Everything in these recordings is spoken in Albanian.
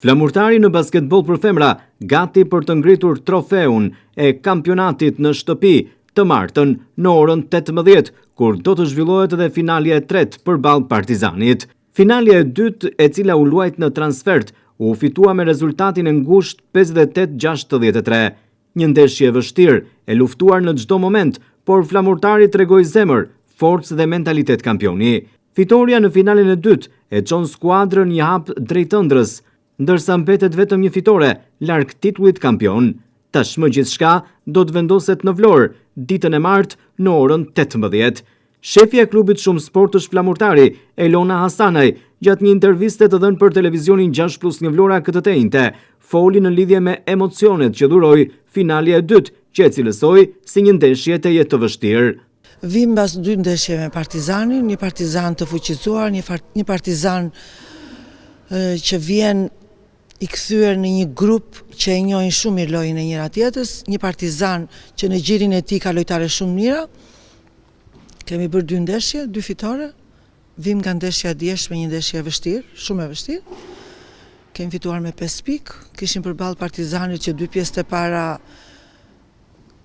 Flamurtari në basketbol për femra gati për të ngritur trofeun e kampionatit në shtëpi të martën në orën 18, kur do të zhvillohet edhe finalja e tretë përballë Partizanit. Finalja e dytë, e cila u luajt në transfert, u fitua me rezultatin e ngushtë 58-63. Një ndeshje e vështirë, e luftuar në çdo moment, por Flamurtari tregoi zemër, forcë dhe mentalitet kampioni. Fitoria në finalen e dytë e çon skuadrën një hap drejt ëndrrës, ndërsa mbetet vetëm një fitore larg titullit kampion. Tashmë gjithçka do të vendoset në Vlorë ditën e martë në orën 18. Shefja e klubit Shumë Sportësh Flamurtari, Elona Hasanaj, gjatë një interviste të dhënë për televizionin 6+1 Vlora këtë të njëjte, foli në lidhje me emocionet që dhuroi finalja e dytë, që e cilësoi si një ndeshje të jetë të vështirë. Vim mbas 2 ndeshje me Partizanin, një Partizan të fuqizuar, një Partizan që vjen i kthyer në një grup që e njohin shumë mirë lojën e njëra tjetrës, një Partizan që në gjirin e tij ka lojtare shumë mira. Kemi bërë 2 ndeshje, 2 fitore. Vim nga ndeshja e djeshme, një ndeshje e vështirë, shumë e vështirë. Kemi fituar me 5 pikë, kishim përballë Partizanit që 2 pjesët e para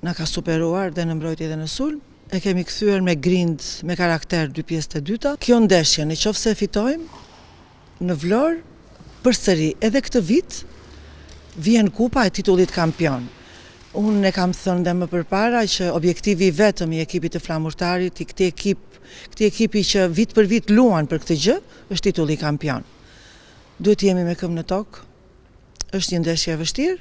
na ka superuar dhe në mbrojtje dhe në sulm. E kemi kthyer me grind, me karakter 2 pjesët e dyta. Kjo ndeshje, nëse fitojmë në Vlorë, përsëri edhe këtë vit vjen kupa e titullit kampion. Unë e kam thënë dhe më përpara që objektivi vetëm i ekipit të Flamurtarit, i këtij ekipi që vit për vit luan për këtë gjë, është titulli kampion. Duhet jemi me këmbë në tokë. Është një ndeshje e vështirë.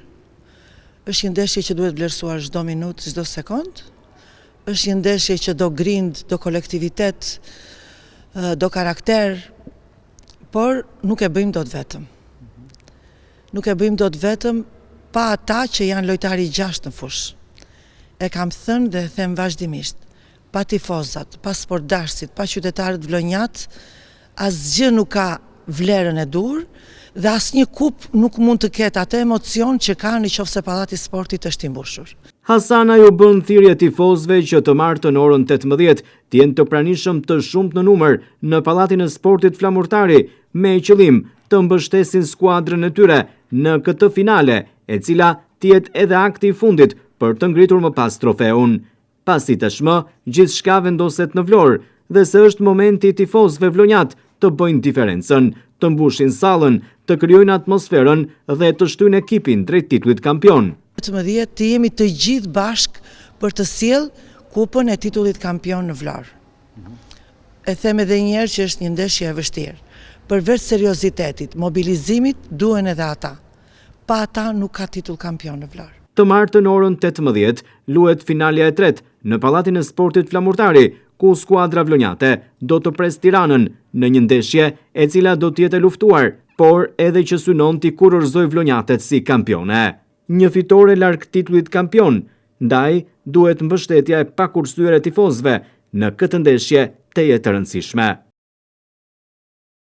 Është një ndeshje që duhet vlerësuar çdo minutë, çdo sekond. Është një ndeshje që do grind, do kolektivitet, do karakter, por nuk e bëjmë dot vetëm. Nuk e bëjmë dot vetëm pa ata që janë lojtari i 6 në fushë. E kam thënë dhe e them vazhdimisht, pa tifozat, pa sportdarësit, pa qytetarët vlonjat, asgjë nuk ka vlerën e dur dhe asnjë kup nuk mund të ketë atë emocion që ka nëse pallati i sportit është i mbushur. Hasanaj u bën thirrje tifozëve që të martën orën 18 të jenë të pranishëm të shumt në numër në pallatin e sportit Flamurtari, me qëllim të mbështesin skuadrën e tyre në këtë finale, e cila të jetë edhe akti i fundit për të ngritur më pas trofeun. Pasi tashmë gjithçka vendoset në Vlorë dhe se është momenti i tifozëve vlonjat të bëjnë diferencën, të mbushin sallën, të krijojnë atmosferën dhe të shtyjnë ekipin drejt titullit kampion. 18 të jemi të gjithë bashk për të sjell kupën e titullit kampion në Vlorë. E them edhe një herë që është një ndeshje e vështirë. Përveç seriozitetit, mobilizimit, duhen edhe ata. Pa ata nuk ka titull kampion në Vlorë. Të martën orën 18 luhet finalja e tretë në pallatin e sportit Flamurtari, ku skuadra vlonjate do të pres Tiranën në një ndeshje e cila do të jetë e luftuar, por edhe që synon t'i kurorëzoj vlonjatet si kampione. Një fitore larg titullit kampion, ndaj duhet mbështetja e pakursyer e tifozëve në këtë ndeshje të jetë e rëndësishme.